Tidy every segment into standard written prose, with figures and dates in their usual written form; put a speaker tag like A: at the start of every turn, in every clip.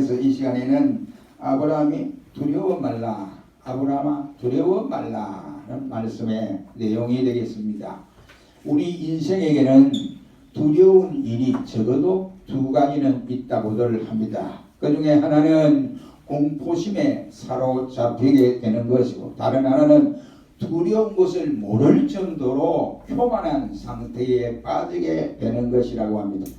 A: 통해서 이 시간에는 아브라함이 두려워 말라, 아브라함아 두려워 말라는 말씀의 내용이 되겠습니다. 우리 인생에게는 두려운 일이 적어도 두 가지는 있다고들 합니다. 그 중에 하나는 공포심에 사로잡히게 되는 것이고, 다른 하나는 두려운 것을 모를 정도로 교만한 상태에 빠지게 되는 것이라고 합니다.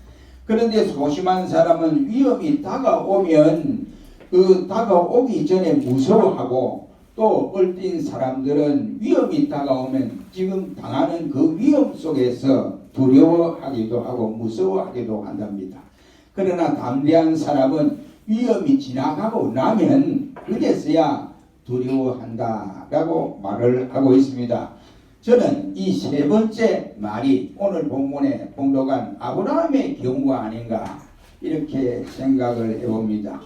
A: 그런데 소심한 사람은 위험이 다가오면 그 다가오기 전에 무서워하고, 또 얼뛴 사람들은 위험이 다가오면 지금 당하는 그 위험 속에서 두려워하기도 하고 무서워하기도 한답니다. 그러나 담대한 사람은 위험이 지나가고 나면 그제서야 두려워한다라고 말을 하고 있습니다. 저는 이 세 번째 말이 오늘 본문에 봉독한 아브라함의 경우가 아닌가 이렇게 생각을 해봅니다.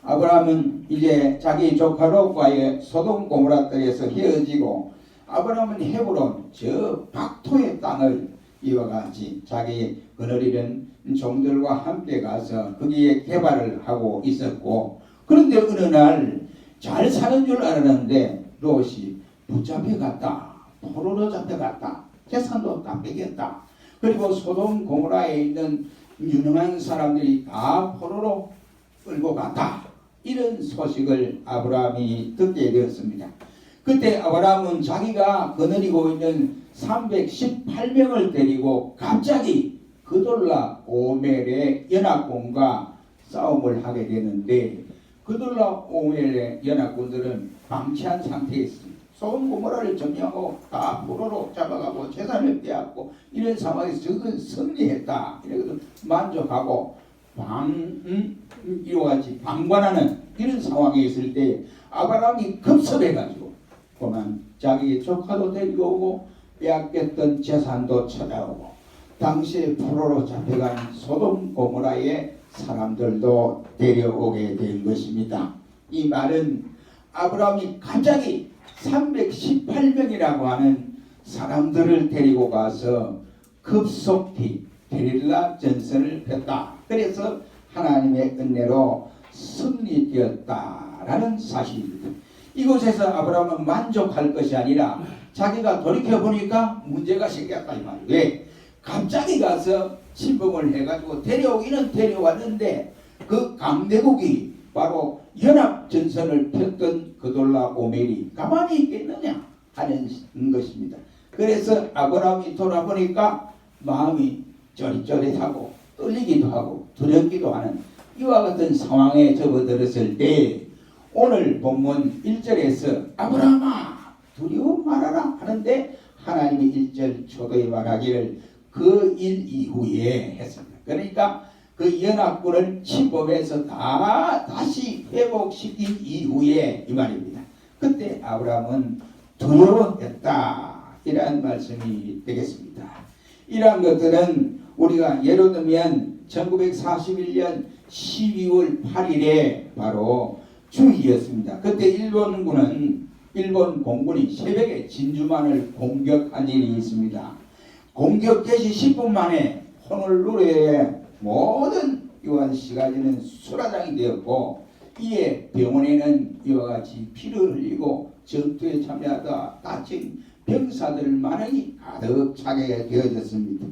A: 아브라함은 이제 자기 조카 롯과의 소돔 고모라 땅에서 헤어지고, 아브라함은 헤브론 저 박토의 땅을 이와 같이 자기 거느리는 종들과 함께 가서 거기에 개발을 하고 있었고, 그런데 어느 날 잘 사는 줄 알았는데 롯이 붙잡혀 갔다, 포로로 잡혀갔다, 재산도 다 뺏겼다, 그리고 소돔 고모라에 있는 유능한 사람들이 다 포로로 끌고 갔다, 이런 소식을 아브라함이 듣게 되었습니다. 그때 아브라함은 자기가 거느리고 있는 318명을 데리고 갑자기 그돌라 오멜의 연합군과 싸움을 하게 되는데, 그돌라 오멜의 연합군들은 방치한 상태에 있습니다. 소돔 고모라를 점령하고 다 포로로 잡아가고 재산을 빼앗고 이런 상황에서 적은 승리했다, 이래서 만족하고 이와 같이 방관하는 이런 상황에 있을 때 아브라함이 급섭해가지고 그만 자기 조카도 데리고 오고 빼앗겼던 재산도 찾아오고 당시에 포로로 잡혀간 소돔 고모라의 사람들도 데려오게 된 것입니다. 이 말은 아브라함이 갑자기 318명이라고 하는 사람들을 데리고 가서 급속히 게릴라 전선을 폈다, 그래서 하나님의 은혜로 승리되었다라는 사실입니다. 이곳에서 아브라함은 만족할 것이 아니라 자기가 돌이켜보니까 문제가 생겼다 이 말이에요. 왜? 갑자기 가서 침범을 해가지고 데려오기는 데려왔는데 그 강대국이 바로 연합전선을 폈던 그돌라 오멜이 가만히 있겠느냐 하는 것입니다. 그래서 아브라함이 돌아보니까 마음이 쩌릿쩌릿하고 떨리기도 하고 두렵기도 하는 이와 같은 상황에 접어들었을 때 오늘 본문 1절에서 아브라함아 두려워 말아라 하는데, 하나님이 1절 초도에 말하기를 그 일 이후에 했습니다. 그러니까 그 연합군을 침범해서 다시 회복시킨 이후에 이 말입니다. 그때 아브라함은 두려워했다, 이러한 말씀이 되겠습니다. 이러한 것들은 우리가 예로 들면 1941년 12월 8일에 바로 주일이었습니다. 그때 일본 공군이 새벽에 진주만을 공격한 일이 있습니다. 공격 개시 10분 만에 호놀루루의 모든 이와 시가지는 수라장이 되었고, 이에 병원에는 이와 같이 피를 흘리고 전투에 참여하다 다친 병사들 많이 가득 차게 되어졌습니다.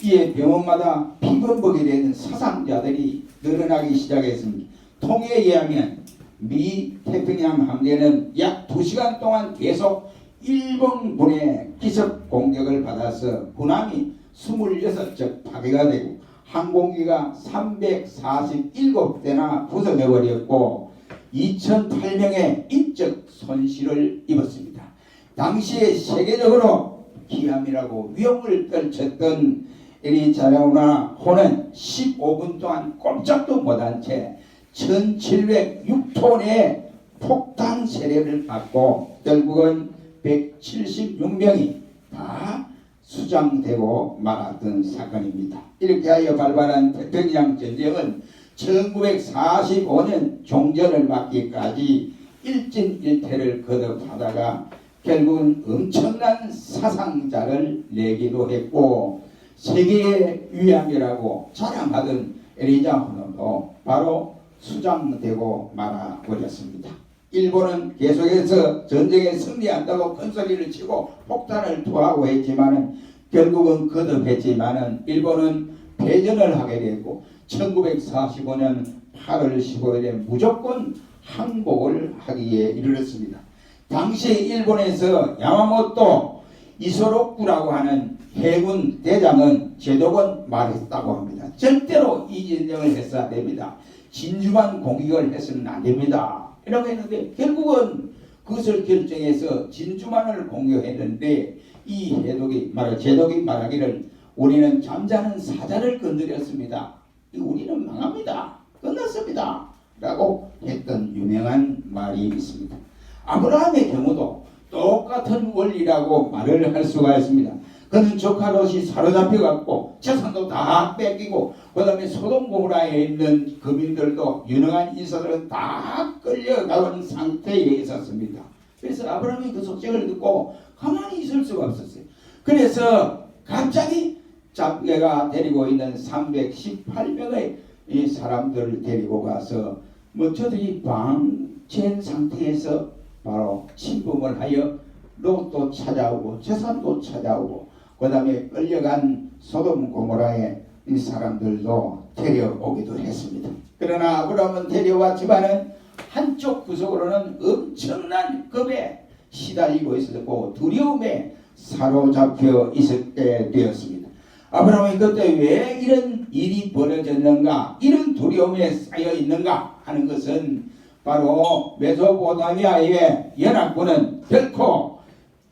A: 이에 병원마다 피범벅이 되는 사상자들이 늘어나기 시작했습니다. 통계에 의하면 미 태평양 함대는 약 2시간 동안 계속 일본군의 기습 공격을 받아서 군함이 26척 파괴가 되고 항공기가 347대나 부서져버렸고 2008명의 인적 손실을 입었습니다. 당시에 세계적으로 기암이라고 위험을 떨쳤던 에리자라우나 호는 15분 동안 꼼짝도 못한 채 1706톤의 폭탄 세례를 받고 결국은 176명이 다 수장되고 말았던 사건입니다. 이렇게 하여 발발한 태평양 전쟁은 1945년 종전을 맞기까지 일진일퇴를 거듭하다가 결국은 엄청난 사상자를 내기도 했고, 세계의 위암이라고 자랑하던 에리자 호노도 바로 수장되고 말아버렸습니다. 일본은 계속해서 전쟁에 승리한다고 큰소리를 치고 폭탄을 투하하고 했지만은 결국은 거듭했지만은 일본은 패전을 하게 되고 1945년 8월 15일에 무조건 항복을 하기에 이르렀습니다. 당시 일본에서 야마모토 이소록구라고 하는 해군 대장은 제독은 말했다고 합니다. 절대로 이 전쟁을 해서는 안 됩니다. 진주만 공격을 해서는 안 됩니다. 이라고 했는데 결국은 그것을 결정해서 진주만을 공격했는데 이 제독이 말하기를 우리는 잠자는 사자를 건드렸습니다. 우리는 망합니다. 끝났습니다. 라고 했던 유명한 말이 있습니다. 아브라함의 경우도 똑같은 원리라고 말을 할 수가 있습니다. 그는 조카 롯이 사로잡혀갖고 재산도 다 뺏기고 그 다음에 소돔 고모라에 있는 거민들도 유능한 인사들은 다 끌려가는 상태에 있었습니다. 그래서 아브라함이 그 소식을 듣고 가만히 있을 수가 없었어요. 그래서 갑자기 잡개가 데리고 있는 318명의 이 사람들을 데리고 가서 저들이 방치한 상태에서 바로 침범을 하여 롯도 찾아오고 재산도 찾아오고 그 다음에 끌려간 소돔 고모라의 이 사람들도 데려오기도 했습니다. 그러나 아브라함은 데려왔지만은 한쪽 구석으로는 엄청난 겁에 시달리고 있었고 두려움에 사로잡혀 있었게 되었습니다. 아브라함이 그때 왜 이런 일이 벌어졌는가, 이런 두려움에 쌓여 있는가 하는 것은 바로 메소포타미아의 연합군은 결코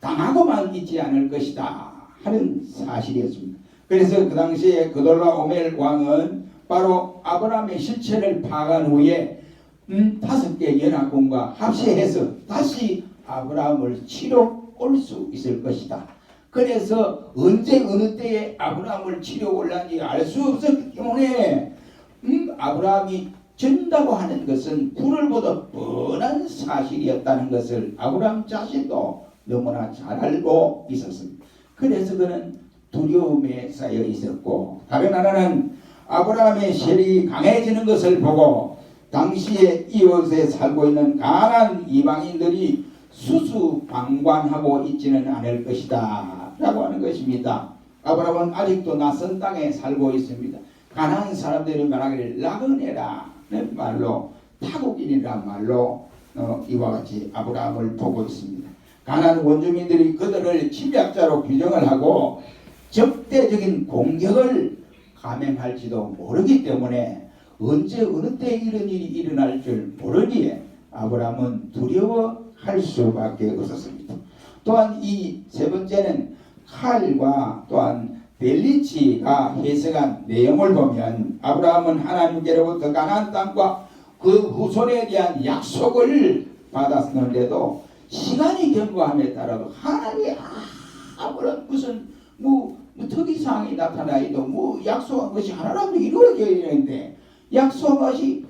A: 당하고만 있지 않을 것이다 하는 사실이었습니다. 그래서 그 당시에 그돌라오멜 왕은 바로 아브라함의 실체를 파악한 후에 5개 연합군과 합세해서 다시 아브라함을 치러 올 수 있을 것이다. 그래서 언제 어느 때에 아브라함을 치러 올란지 알 수 없었기 때문에 아브라함이 전다고 하는 것은 불을 보듯 뻔한 사실이었다는 것을 아브라함 자신도 너무나 잘 알고 있었습니다. 그래서 그는 두려움에 쌓여 있었고, 다른 하나는 아브라함의 세력이 강해지는 것을 보고 당시에 이곳에 살고 있는 가난한 이방인들이 수수방관하고 있지는 않을 것이다 라고 하는 것입니다. 아브라함은 아직도 낯선 땅에 살고 있습니다. 가난한 사람들이 말하기를 나그네라는 말로, 타국인이란 말로 이와 같이 아브라함을 보고 있습니다. 가난한 원주민들이 그들을 침략자로 규정을 하고 적대적인 공격을 감행할지도 모르기 때문에 언제 어느 때 이런 일이 일어날 줄 모르기에 아브라함은 두려워할 수밖에 없었습니다. 또한 이 세 번째는 칼과 또한 벨리치가 해석한 내용을 보면 아브라함은 하나님께로부터 가나안 땅과 그 후손에 대한 약속을 받았는데도 시간이 경과함에 따라서 하나님이 아무런 무슨 특이사항이 나타나도 약속한 것이 하나라도 이루어져야 되는데 약속이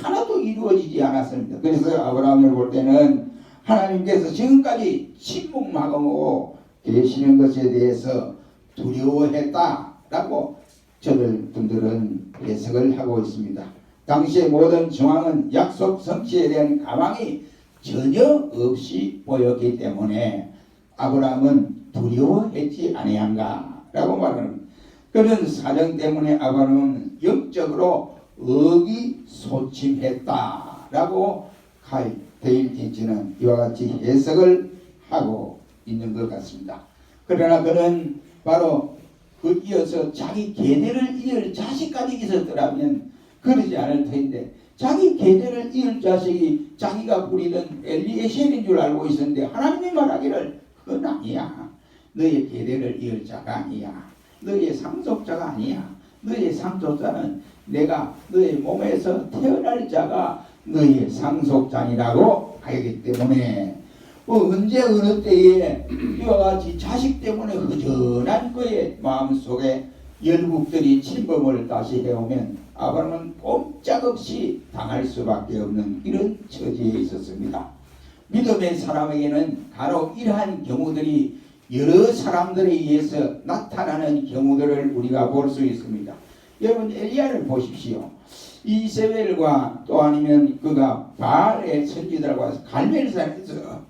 A: 하나도 이루어지지 않았습니다. 그래서 아브라함을 볼 때는 하나님께서 지금까지 침묵하고 계시는 것에 대해서 두려워했다라고 저들 분들은 해석을 하고 있습니다. 당시의 모든 정황은 약속 성취에 대한 가망이 전혀 없이 보였기 때문에 아브라함은 두려워했지 아니한가라고 말하는, 그런 사정 때문에 아브라함은 영적으로 의기소침했다라고 데일 틴치는 이와 같이 해석을 하고 있는 것 같습니다. 그러나 그는 바로 그 이어서 자기 계대를 이을 자식까지 있었더라면 그러지 않을 텐데, 자기 계대를 이을 자식이 자기가 부리던 엘리에셀인 줄 알고 있었는데 하나님이 말하기를 그건 아니야. 너의 계대를 이을 자가 아니야. 너의 상속자가 아니야. 너의 상속자는 내가 너의 몸에서 태어날 자가 너의 상속자니라고 하기 때문에 언제 어느 때에 이와 같이 자식 때문에 허전한 그의 마음속에 열국들이 침범을 다시 해오면 아브라함은 꼼짝없이 당할 수밖에 없는 이런 처지에 있었습니다. 믿음의 사람에게는 간혹 이러한 경우들이 여러 사람들에 의해서 나타나는 경우들을 우리가 볼 수 있습니다. 여러분 엘리야를 보십시오. 이세벨과 또 아니면 그가 바알의 선지자들과 와서 갈멜산에서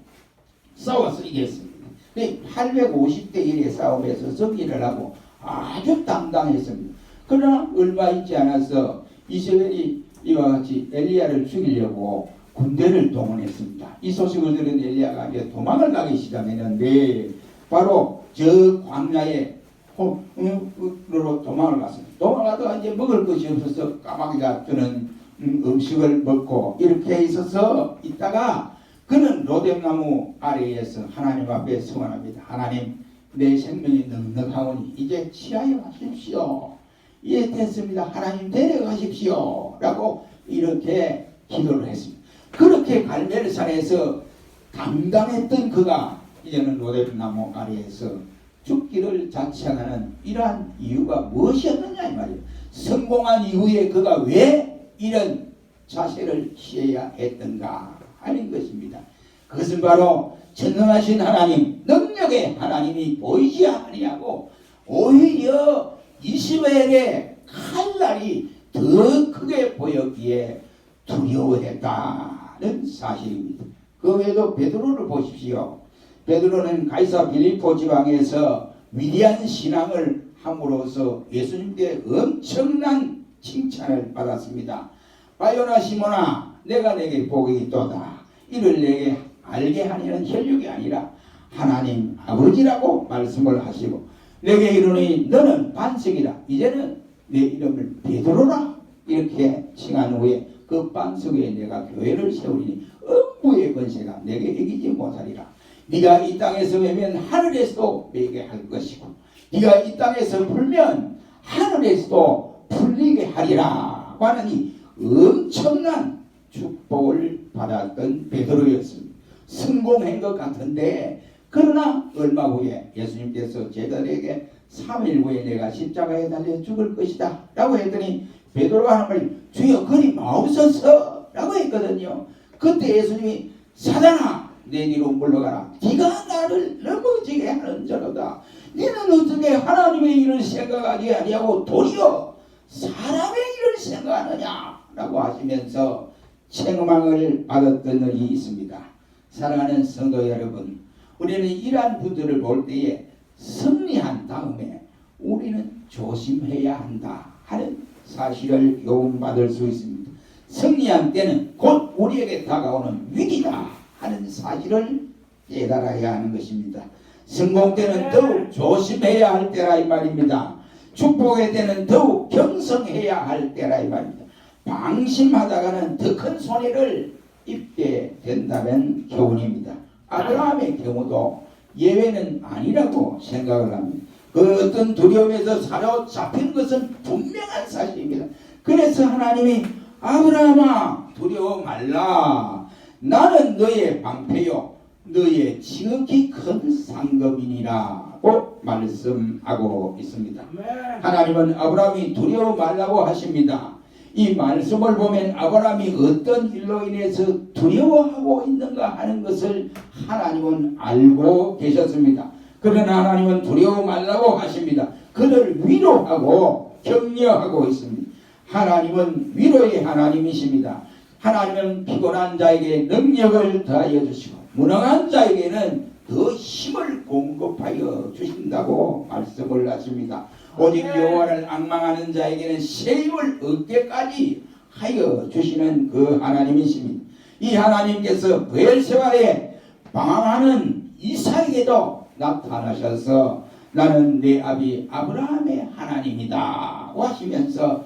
A: 싸워서 이겼습니다. 850대 1의 싸움에서 승리를 하고 아주 당당했습니다. 그러나 얼마 있지 않아서 이세벨이 이와 같이 엘리야를 죽이려고 군대를 동원했습니다. 이 소식을 들은 엘리야가 이제 도망을 가기 시작했는데 바로 저 광야에 으로 도망을 갔습니다. 도망가다가 이제 먹을 것이 없어서 까마귀가 주는 음식을 먹고 이렇게 있어서 있다가 그는 로뎀나무 아래에서 하나님 앞에 성원합니다. 하나님, 내 생명이 넉넉하오니 이제 취하여 가십시오. 이제 됐습니다. 하나님 데려가십시오. 라고 이렇게 기도를 했습니다. 그렇게 갈멜산에서 당당했던 그가 이제는 로뎀나무 아래에서 죽기를 자처하는 이러한 이유가 무엇이었느냐 이 말이에요. 성공한 이후에 그가 왜 이런 자세를 취해야 했던가 하는 것입니다. 그것은 바로 전능하신 하나님, 능력의 하나님이 보이지 않느냐고 오히려 이스라엘의 칼날이 더 크게 보였기에 두려워했다는 사실입니다. 그 외에도 베드로를 보십시오. 베드로는 가이사 빌립보 지방에서 위대한 신앙을 함으로써 예수님께 엄청난 칭찬을 받았습니다. 바요나 시몬아, 내가 내게 복이 있도다. 이를 내게 알게 하려는 혈육이 아니라 하나님 아버지라고 말씀을 하시고 내게 이르노니 너는 반석이라. 이제는 내 이름을 베드로라 이렇게 칭한 후에 그 반석 위에 내가 교회를 세우리니 음부의 권세가 내게 이기지 못하리라. 네가 이 땅에서 매면 하늘에서도 매게 할 것이고 네가 이 땅에서 풀면 하늘에서도 풀리게 하리라 하는 이 엄청난 축복을 받았던 베드로였습니다. 성공한 것 같은데 그러나 얼마 후에 예수님께서 제자들에게 3일 후에 내가 십자가에 달려 죽을 것이다 라고 했더니 베드로가 하는 말이 주여 그리 마옵소서 라고 했거든요. 그때 예수님이 사단아 내 뒤로 물러가라. 네가 나를 넘어지게 하는 자로다. 너는 어떻게 하나님의 일을 생각하지 아니하고 도리어 사람의 일을 생각하느냐 라고 하시면서 책망을 받았던 일이 있습니다. 사랑하는 성도 여러분, 우리는 이러한 분들을 볼 때에 승리한 다음에 우리는 조심해야 한다 하는 사실을 교훈받을 수 있습니다. 승리한 때는 곧 우리에게 다가오는 위기다 하는 사실을 깨달아야 하는 것입니다. 성공 때는 더욱 조심해야 할 때라 이 말입니다. 축복의 때는 더욱 경성해야 할 때라 이 말입니다. 방심하다가는 더 큰 손해를 입게 된다는 교훈입니다. 아브라함의 경우도 예외는 아니라고 생각을 합니다. 그 어떤 두려움에서 사로잡힌 것은 분명한 사실입니다. 그래서 하나님이 아브라함아 두려워 말라. 나는 너의 방패요 너의 지극히 큰 상급이니라고 말씀하고 있습니다. 하나님은 아브라함이 두려워 말라고 하십니다. 이 말씀을 보면 아브라함이 어떤 일로 인해서 두려워하고 있는가 하는 것을 하나님은 알고 계셨습니다. 그러나 하나님은 두려워 말라고 하십니다. 그를 위로하고 격려하고 있습니다. 하나님은 위로의 하나님이십니다. 하나님은 피곤한 자에게 능력을 더하여 주시고 무능한 자에게는 더 힘을 공급하여 주신다고 말씀을 하십니다. 오직 여호와를 앙망하는 자에게는 새 힘을 얻게까지 하여 주시는 그 하나님이십니다. 이 하나님께서 브엘세바에 방황하는 이삭에게도 나타나셔서 나는 내 아비 아브라함의 하나님이다 하시면서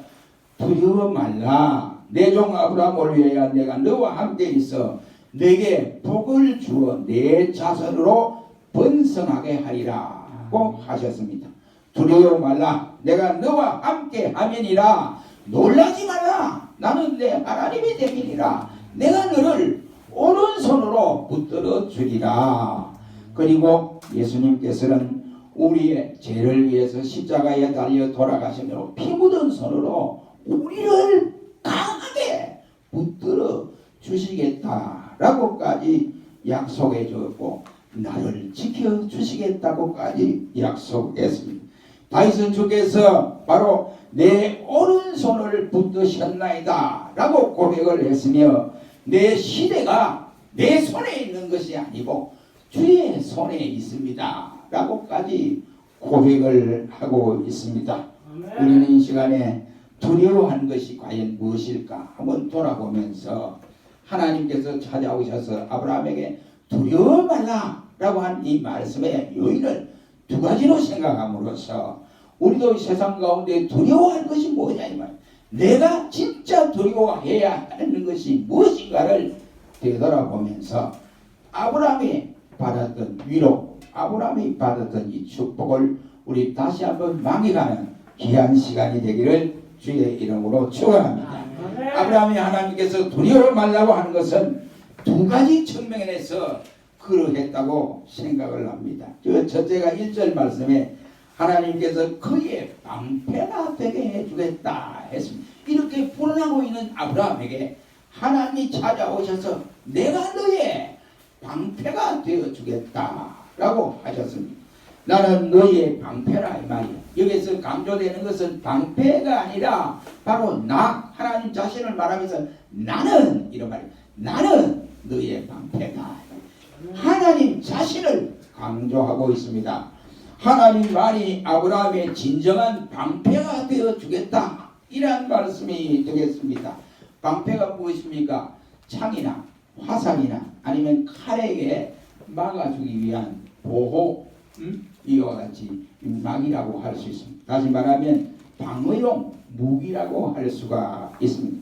A: 두려워 말라. 내 종 아브라함을 위하여 내가 너와 함께 있어 내게 복을 주어 내 자손으로 번성하게 하리라고 하셨습니다. 두려워 말라. 내가 너와 함께 하면이라. 놀라지 말라. 나는 내 하나님이 되리라. 내가 너를 오른손으로 붙들어 주리라. 그리고 예수님께서는 우리의 죄를 위해서 십자가에 달려 돌아가시며 피 묻은 손으로 우리를 강하게 붙들어 주시겠다라고까지 약속해 주었고 나를 지켜 주시겠다고까지 약속했습니다. 다윗은 주께서 바로 내 오른손을 붙드셨나이다 라고 고백을 했으며, 내 시대가 내 손에 있는 것이 아니고 주의 손에 있습니다 라고까지 고백을 하고 있습니다. 우리는 이 시간에 두려워하는 것이 과연 무엇일까 한번 돌아보면서, 하나님께서 찾아오셔서 아브라함에게 두려워 말라 라고 한 이 말씀의 요인을 두 가지로 생각함으로써 우리도 이 세상 가운데 두려워할 것이 뭐냐 이 말, 내가 진짜 두려워해야 하는 것이 무엇인가를 되돌아보면서 아브라함이 받았던 위로, 아브라함이 받았던 이 축복을 우리 다시 한번 망해가는 귀한 시간이 되기를 주의 이름으로 축원합니다. 아브라함이 하나님께서 두려워 말라고 하는 것은 두 가지 측면에서 그러했다고 생각을 합니다. 첫째가 1절 말씀에 하나님께서 그의 방패가 되게 해주겠다 했습니다. 이렇게 불안하고 있는 아브라함에게 하나님이 찾아오셔서 내가 너의 방패가 되어주겠다 라고 하셨습니다. 나는 너의 방패라 이 말이야. 여기서 강조되는 것은 방패가 아니라 바로 나, 하나님 자신을 말하면서 나는 이런 말이야. 나는 너의 방패다. 하나님 자신을 강조하고 있습니다. 하나님 말이 아브라함의 진정한 방패가 되어주겠다 이란 말씀이 되겠습니다. 방패가 무엇입니까? 창이나 화살이나 아니면 칼에게 막아주기 위한 보호, 이와 같이 막이라고 할 수 있습니다. 다시 말하면 방어용 무기라고 할 수가 있습니다.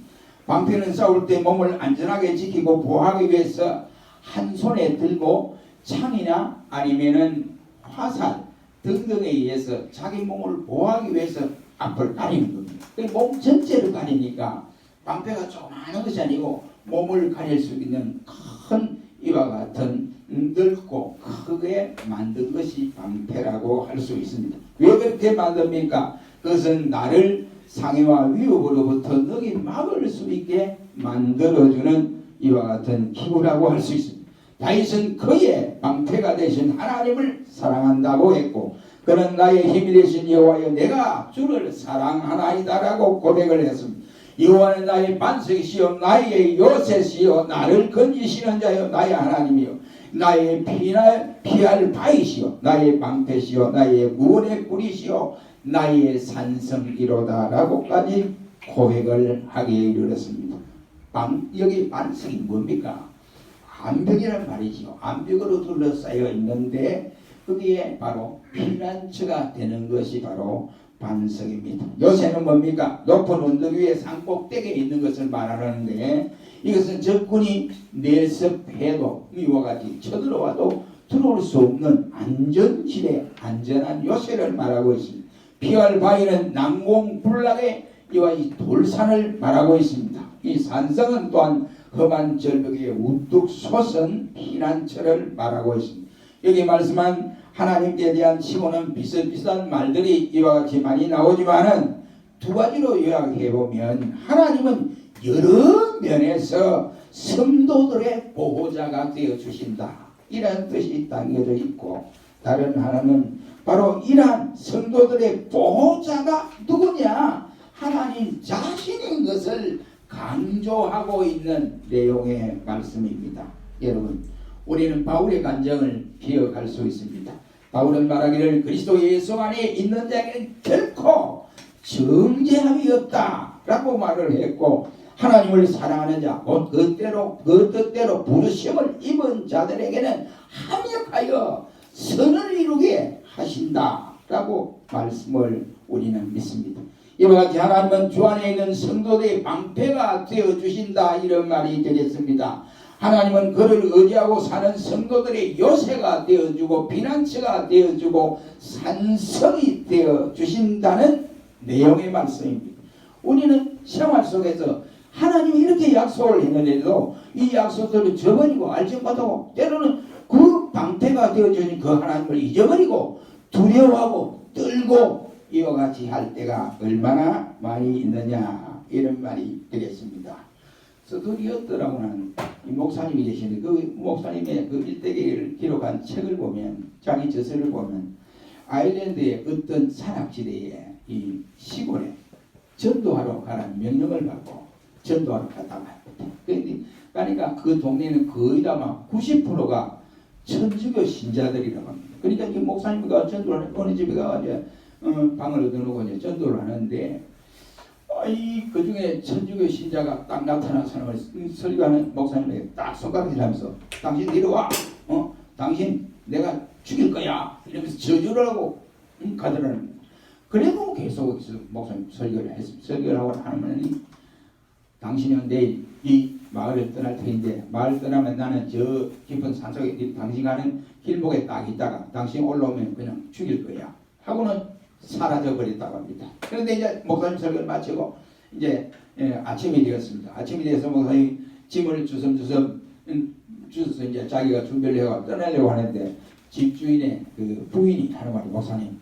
A: 방패는 싸울 때 몸을 안전하게 지키고 보호하기 위해서 한 손에 들고 창이나 아니면은 화살 등등에 의해서 자기 몸을 보호하기 위해서 앞을 가리는 겁니다. 몸 전체를 가리니까 방패가 조그마한 것이 아니고 몸을 가릴 수 있는 큰 이와 같은 넓고 크게 만든 것이 방패라고 할 수 있습니다. 왜 그렇게 만듭니까? 그것은 나를 상해와 위협으로부터 능히 막을 수 있게 만들어주는 이와 같은 기구라고 할 수 있습니다. 다윗은 그의 방패가 되신 하나님을 사랑한다고 했고, 그는 나의 힘이 되신 여호와여 내가 주를 사랑하나이다 라고 고백을 했습니다. 여호와는 나의 반석이시요 나의 요새시요 나를 건지시는 자요 나의 하나님이요 나의 피할 바위시요 나의 방패시요 나의 구원의 뿌리시요 나의 산성이로다 라고까지 고백을 하기에 이르렀습니다. 여기 반석이 뭡니까? 암벽이란 말이죠. 암벽으로 둘러싸여 있는데 거기에 바로 피난처가 되는 것이 바로 반석입니다. 요새는 뭡니까? 높은 언덕 위에 산꼭대기에 있는 것을 말하는데, 이것은 적군이 내습해도 이와 같이 쳐들어와도 들어올 수 없는 안전지대, 안전한 요새를 말하고 있습니다. 피할 바위는 난공불락의 이와 이 돌산을 말하고 있습니다. 이 산성은 또한 험한 절벽에 우뚝 솟은 피난처를 말하고 있습니다. 여기 말씀한 하나님께 대한 시고는 비슷비슷한 말들이 이와 같이 많이 나오지만은 두 가지로 요약해보면 하나님은 여러 면에서 성도들의 보호자가 되어주신다 이런 뜻이 담겨져 있고, 다른 하나는 바로 이러한 성도들의 보호자가 누구냐? 하나님 자신인 것을 강조하고 있는 내용의 말씀입니다. 여러분, 우리는 바울의 간증을 기억할 수 있습니다. 바울은 말하기를 그리스도 예수 안에 있는 자에게는 결코 정죄함이 없다 라고 말을 했고, 하나님을 사랑하는 자, 곧 그 뜻대로 부르심을 입은 자들에게는 합력하여 선을 이루게 하신다 라고 말씀을 우리는 믿습니다. 이와 같이 하나님은 주 안에 있는 성도들의 방패가 되어주신다 이런 말이 되겠습니다. 하나님은 그를 의지하고 사는 성도들의 요새가 되어주고 피난처가 되어주고 산성이 되어주신다는 내용의 말씀입니다. 우리는 생활 속에서 하나님이 이렇게 약속을 했는데도 이 약속들을 저버리고 알지 못하고 때로는 그 방패가 되어주신 그 하나님을 잊어버리고 두려워하고 떨고 이와 같이 할 때가 얼마나 많이 있느냐 이런 말이 되겠습니다. 서두리었더라고는 목사님이 계시는데 그 목사님의 그 일대기를 기록한 책을 보면, 자기 저서를 보면 아일랜드의 어떤 산악지대에 이 시골에 전도하러 가라는 명령을 받고 전도하러 갔다가 그러니까 그 동네는 거의 다 막 90%가 천주교 신자들이라고 합니다. 그러니까 이 목사님과 전도를 어느 집에 가서 이제 방을 얻어놓고 이제 전도를 하는데 그 중에 천주교 신자가 딱 나타난 사람을 설교하는 목사님에게 딱 손가락질 하면서 당신 내려와 당신 내가 죽일 거야 이러면서 저주를 하고 가더라는. 그래도 계속 목사님 설교를 하고 하면은 당신은 내일 이 마을을 떠날 터인데 마을 떠나면 나는 저 깊은 산속에 당신 가는 길목에 딱 있다가 당신 올라오면 그냥 죽일 거야 하고는 사라져 버렸다고 합니다. 그런데 이제 목사님 설교를 마치고 이제 아침이 되었습니다. 아침이 돼서 목사님 짐을 주섬주섬 주셔서 이제 자기가 준비를 해가 떠나려고 하는데 집주인의 그 부인이 하는 말이 목사님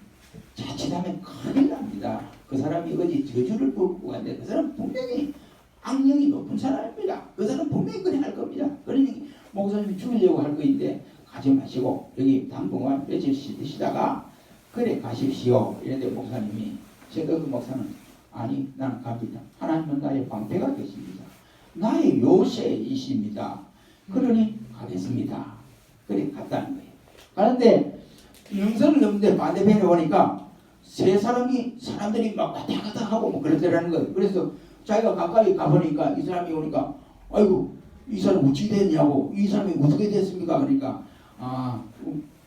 A: 자칫하면 큰일 납니다. 그 사람이 어디 저주를 부르고 갔는데 그 사람 분명히 악령이 높은 사람입니다. 그 사람 분명히 그래 할 겁니다. 그러니 목사님이 죽이려고 할 거인데 가지 마시고 여기 당분간 며칠 쉬시다가 그래 가십시오. 이런데 목사님이 그 목사는 아니 나는 갑니다. 하나님은 나의 방패가 되십니다. 나의 요새이십니다. 그러니 가겠습니다. 그래 갔다는 거예요. 가는데 영선을 넘는데 반대편에 오니까 사람들이 막 왔다 갔다 하고 뭐 그러더라는 거예요. 그래서 자기가 가까이 가보니까 이 사람이 오니까 아이고 이 사람 어찌 됐냐고 이 사람이 어떻게 됐습니까? 그러니까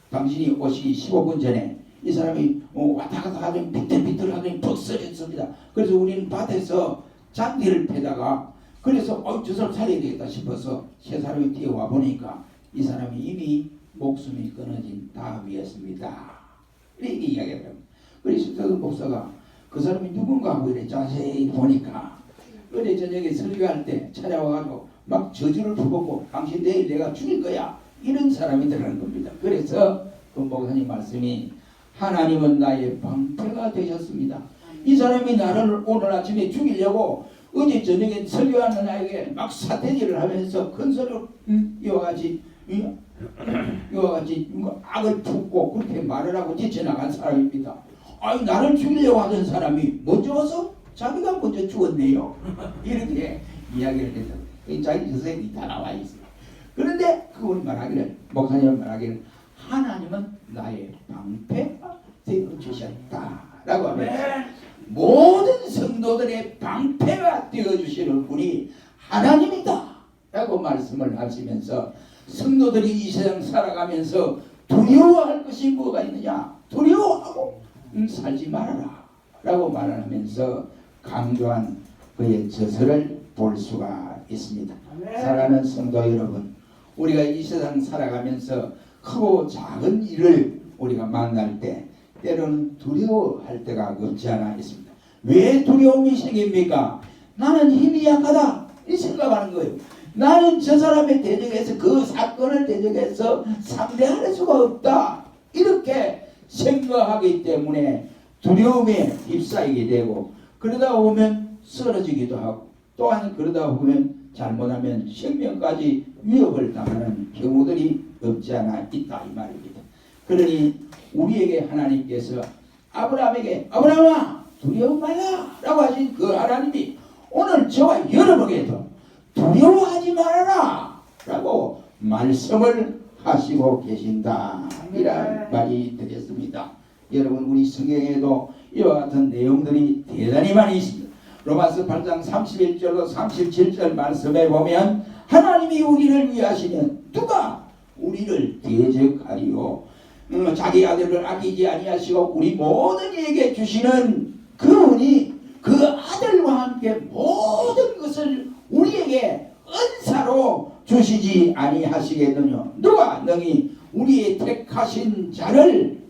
A: 당신이 오시기 15분 전에 이 사람이 왔다 갔다 하더니 비틀비틀 하더니 푹 쓰러졌습니다. 그래서 우리는 밭에서 잔디를 패다가 그래서 저 사람 살려야 되겠다 싶어서 세 사람이 뛰어와 보니까 이 사람이 이미 목숨이 끊어진 다음이었습니다. 이렇게 이야기를 합니다. 그래서 그 목사가 그 사람이 누군가 하고 이래 자세히 보니까 어제 저녁에 설교할 때 찾아와가지고 막 저주를 부르고 당신 내일 내가 죽일 거야 이런 사람이더라는 겁니다. 그래서 그 목사님 말씀이 하나님은 나의 방패가 되셨습니다. 이 사람이 나를 오늘 아침에 죽이려고 어제 저녁에 설교하는 나에게 막 사태질을 하면서 큰 소리로 이와 같이 악을 품고 그렇게 말을 하고 뛰쳐나간 사람입니다. 아니 나를 죽이려고 하던 사람이 먼저 와서 자기가 먼저 죽었네요. 이렇게 이야기를 해서 자기 저서에 다 나와 있어요. 그런데 그분이 말하기를 목사님은 말하기를 하나님은 나의 방패가 되어주셨다라고 하면 모든 성도들의 방패가 되어주시는 분이 하나님이다 라고 말씀을 하시면서 성도들이 이 세상 살아가면서 두려워할 것이 뭐가 있느냐 두려워하고 살지 말아라 라고 말하면서 강조한 그의 저서를 볼 수가 있습니다. 사랑하는 성도 여러분, 우리가 이 세상 살아가면서 크고 작은 일을 우리가 만날 때 때로는 두려워할 때가 없지 않아 있습니다. 왜 두려움이 생깁니까? 나는 힘이 약하다 이 생각하는 거예요. 나는 저 사람의 대적에서 그 사건을 대적해서 상대할 수가 없다 이렇게 생각하기 때문에 두려움에 휩싸이게 되고 그러다 보면 쓰러지기도 하고 또한 그러다 보면 잘못하면 생명까지 위협을 당하는 경우들이 없지 않아 있다 이 말입니다. 그러니 우리에게 하나님께서 아브라함에게 아브라함아 두려워 말라 라고 하신 그 하나님이 오늘 저와 여러분에게도 두려워하지 말아라 라고 말씀을 하시고 계신다 이런 말이 되겠습니다. 여러분 우리 성경에도 이와 같은 내용들이 대단히 많이 있습니다. 로마서 8장 31절로 37절 말씀에 보면 하나님이 우리를 위하시면 누가 우리를 대적하리요. 자기 아들을 아끼지 아니하시고 우리 모든 이에게 주시는 그분이 그 아들과 함께 모든 것을 우리에게 은사로 주시지 아니하시겠느냐. 누가 능히 우리의 택하신 자를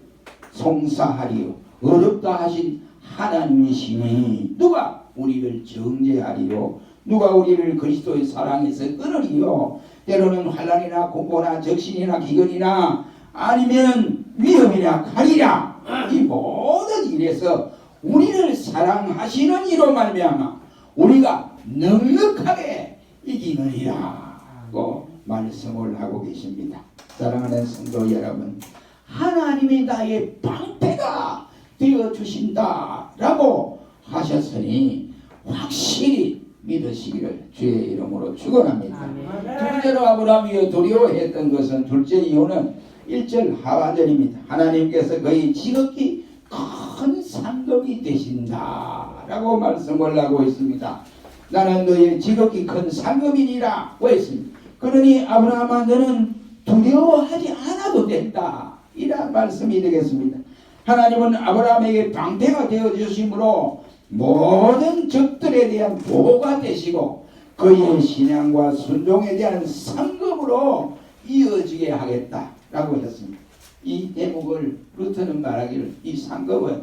A: 송사하리요. 어렵다 하신 하나님이시니 누가 우리를 정죄하리요. 누가 우리를 그리스도의 사랑에서 끊으리요. 때로는 환난이나 공고나 적신이나 기근이나 아니면 위험이나 칼이라 이 모든 일에서 우리를 사랑하시는 이로 말미암아 우리가 넉넉하게 이기느니라고 말씀을 하고 계십니다. 사랑하는 성도 여러분, 하나님이 나의 방패가 되어 주신다라고 하셨으니 확실히 믿으시기를 주의 이름으로 축원합니다. 둘째로 아브라함이 두려워했던 것은 둘째 이유는 1절 하반절입니다. 하나님께서 그의 지극히 큰 상급이 되신다라고 말씀을 하고 있습니다. 나는 너의 지극히 큰 상급이니라 고 했습니다. 그러니 아브라함아 너는 두려워하지 않아도 된다 이런 말씀이 되겠습니다. 하나님은 아브라함에게 방패가 되어 주심으로 모든 적들에 대한 보호가 되시고 그의 신앙과 순종에 대한 상급으로 이어지게 하겠다라고 했습니다. 이 대목을 루터는 말하기를 이 상급은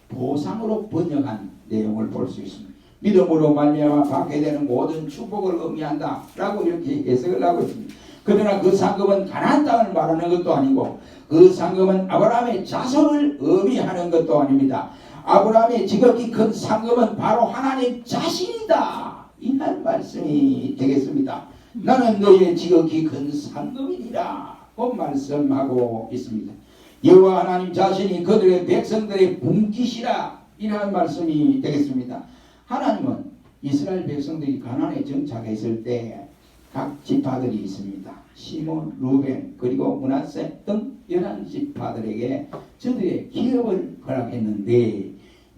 A: 보상으로 번역한 내용을 볼 수 있습니다. 믿음으로 말미암아 받게 되는 모든 축복을 의미한다라고 이렇게 해석을 하고 있습니다. 그러나 그 상급은 가나안 땅을 말하는 것도 아니고 그 상급은 아브라함의 자손을 의미하는 것도 아닙니다. 아브라함의 지극히 큰 상급은 바로 하나님 자신이다 이런 말씀이 되겠습니다. 나는 너의 지극히 큰 상급이니라 고 말씀하고 있습니다. 여호와 하나님 자신이 그들의 백성들의 분깃이라 이런 말씀이 되겠습니다. 하나님은 이스라엘 백성들이 가나안에 정착했을 때 각 지파들이 있습니다. 시몬, 루벤, 그리고 므낫세 등 11지파들에게 저들의 기업을 허락했는데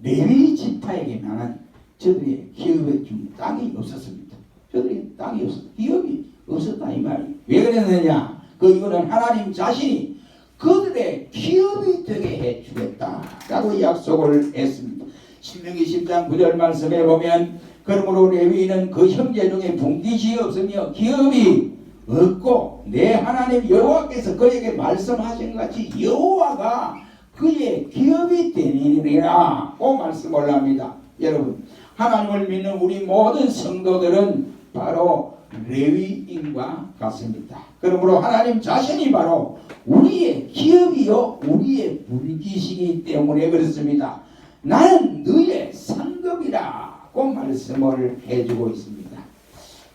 A: 레위 지파에게만은 저들의 기업에 준 땅이 없었습니다. 저들의 땅이 없었다. 기업이 없었다 이 말이. 왜 그랬느냐? 이거는 하나님 자신이 그들의 기업이 되게 해주겠다라고 약속을 했습니다. 신명기 10장 9절 말씀에 보면 그러므로 레위인은 그 형제 중에 분깃이 없으며 기업이 없고 내 하나님 여호와께서 그에게 말씀하신 것 같이 여호와가 그의 기업이 되니라 고 말씀을 합니다. 여러분 하나님을 믿는 우리 모든 성도들은 바로 레위인과 같습니다. 그러므로 하나님 자신이 바로 우리의 기업이요 우리의 분깃이기 때문에 그렇습니다. 나는 너의 상급이라 고 말씀을 해주고 있습니다.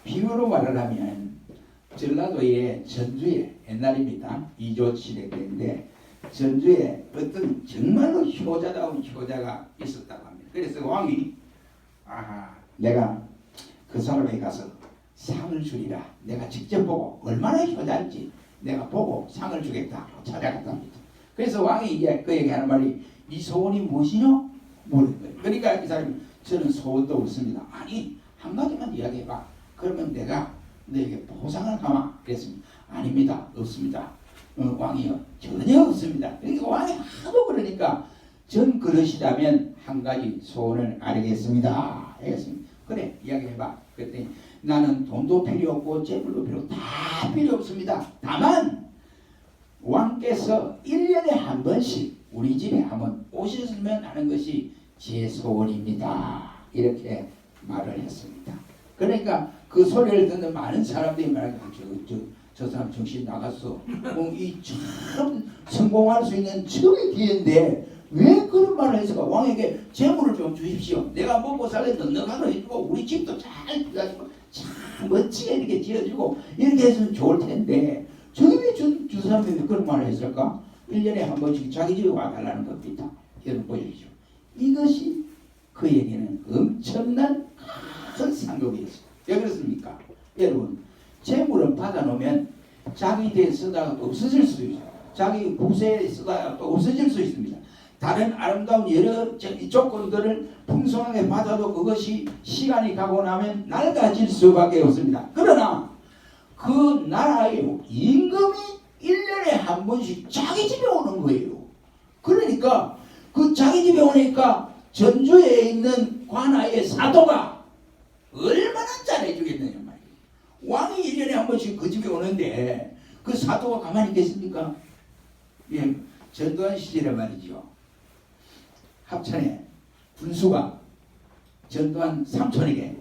A: 비유로 말을 하면 전라도의 전주에 옛날입니다. 이조치대교인데 전주에 어떤 정말로 효자다운 효자가 있었다고 합니다. 그래서 왕이 내가 그 사람에게 가서 상을 주리라. 내가 직접 보고 얼마나 효자인지 내가 보고 상을 주겠다고 찾아갔답니다. 그래서 왕이 이제 그에게 하는 말이 이 소원이 무엇이뇨? 물은 거예요. 그러니까 이 사람이 저는 소원도 없습니다. 아니 한 가지만 이야기해봐. 그러면 내가 너에게 보상을 하마. 그랬습니다. 아닙니다. 없습니다. 왕이요 전혀 없습니다. 그러니까 왕이 하도 그러니까 전 그러시다면 한 가지 소원을 아뢰겠습니다. 했습니다. 그래 이야기해봐. 그랬더니 나는 돈도 필요 없고 재물도 다 필요 없습니다. 다만 왕께서 1년에 한 번씩 우리 집에 한번 오셨으면 하는 것이 제 소원입니다. 이렇게 말을 했습니다. 그러니까 그 소리를 듣는 많은 사람들이 말하기를 저 사람 정신 나갔어. 이 참 성공할 수 있는 최고의 기회인데 왜 그런 말을 했을까? 왕에게 재물을 좀 주십시오. 내가 먹고 살래 넉넉하게 해주고 우리 집도 잘 해가지고 참 멋지게 이렇게 지어주고 이렇게 했으면 좋을 텐데 저게 왜 주 사람이 그런 말을 했을까? 1년에 한 번씩 자기 집에 와달라는 겁니다. 여러분 보십시오. 이것이 그에게는 엄청난 큰 상급이었어요. 왜 그렇습니까? 여러분 재물은 받아놓으면 자기 대에 쓰다가 없어질 수 있어요. 자기 국세에 쓰다가 또 없어질 수 있습니다. 다른 아름다운 여러 조건들을 풍성하게 받아도 그것이 시간이 가고 나면 낡아질 수밖에 없습니다. 그러나 그 나라의 임금이 1년에 한 번씩 자기 집에 오는 거예요. 그러니까 그 자기 집에 오니까 전주에 있는 관아의 사도가 얼마나 잘해주겠느냐 말이에요. 왕이 1년에 한 번씩 그 집에 오는데 그 사도가 가만히 있겠습니까? 예, 전두환 시절에 말이죠. 합천에 군수가 전두환 삼촌에게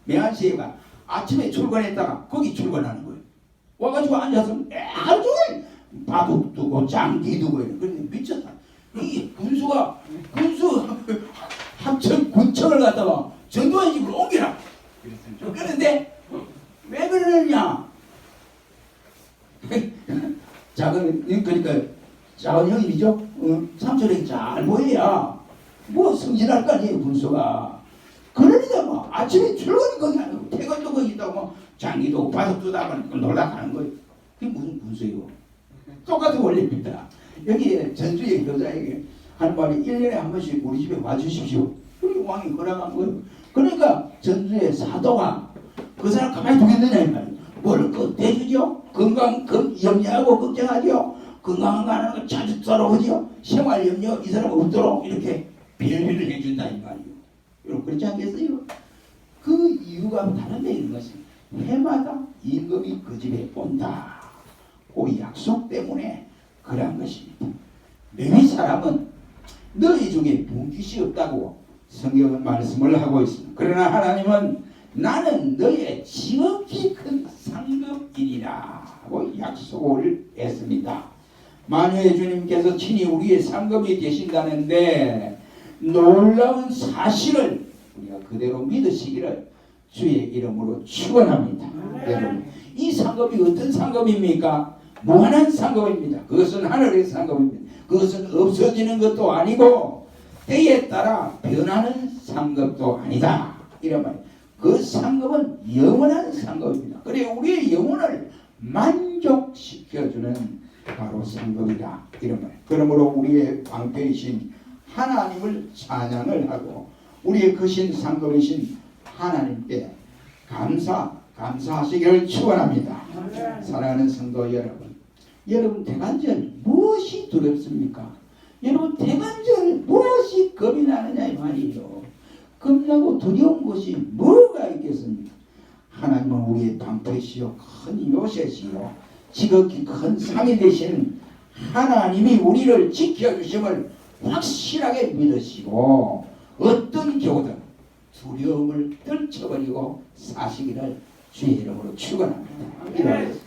A: 맹안시가 아침에 출근했다가 거기 출근하는 거예요. 와가지고 앉아서 하루 종일 바둑 두고 장기 두고 그런데 미쳤다. 이 군수 합천 군청을 갖다가 전두환 집으로 옮기라. 그런데 왜 그러느냐? 자, 그러니까 작은 형님이죠. 삼촌이 잘 보여야 뭐 성실할 거 아니에요 군수가. 그러니까 뭐 아침에 출근이 거기 아니고 퇴근도 거기 있다고 뭐 장기도 바둑도 나가고 놀다 가는 거예요. 그게 무슨 군수예요? 똑같은 원리입니다. 여기 전주의 여자에게 하는 말이 1년에 한 번씩 우리 집에 와주십시오. 그리고 왕이 허락한 거예요. 그러니까 전주의 사도가 그 사람 가만히 두겠느냐 이 말이에요. 뭘 대주죠? 건강 염려하고 걱정하죠. 건강한 거 하는 거 자주 따라오죠. 생활 염려 이 사람 없도록 이렇게 배려를 해준다 이 말이에요. 여러분 그렇지 않겠어요? 그 이유가 다른 데 있는 것은 해마다 임금이 그 집에 온다. 그 약속 때문에 그런 것입니다. 레위 사람은 너희 중에 분깃이 없다고 성경은 말씀을 하고 있습니다. 그러나 하나님은 나는 너의 지극히 큰 상급이니라 하고 약속을 했습니다. 만유의 주님께서 친히 우리의 상급이 되신다는데 놀라운 사실을 우리가 그대로 믿으시기를 주의 이름으로 축원합니다. 여러분, 이 상급이 어떤 상급입니까? 무한한 상급입니다. 그것은 하늘의 상급입니다. 그것은 없어지는 것도 아니고 때에 따라 변하는 상급도 아니다. 이런 말이에요. 그 상급은 영원한 상급입니다. 그래 우리의 영혼을 만족시켜주는 바로 상급이다. 이런 말이에요. 그러므로 우리의 방패이신 하나님을 찬양을 하고 우리의 크신 상급이신 하나님께 감사하시기를 축원합니다. 사랑하는 성도 여러분, 여러분 대관절 무엇이 두렵습니까? 여러분 대관절 무엇이 겁이 나느냐 이 말이에요. 겁나고 두려운 것이 뭐가 있겠습니까? 하나님은 우리의 방패시요 큰 요새시요 지극히 큰 상이 되시는 하나님이 우리를 지켜주심을 확실하게 믿으시고 어떤 경우든 두려움을 떨쳐버리고 사시기를 주의 이름으로 축원합니다.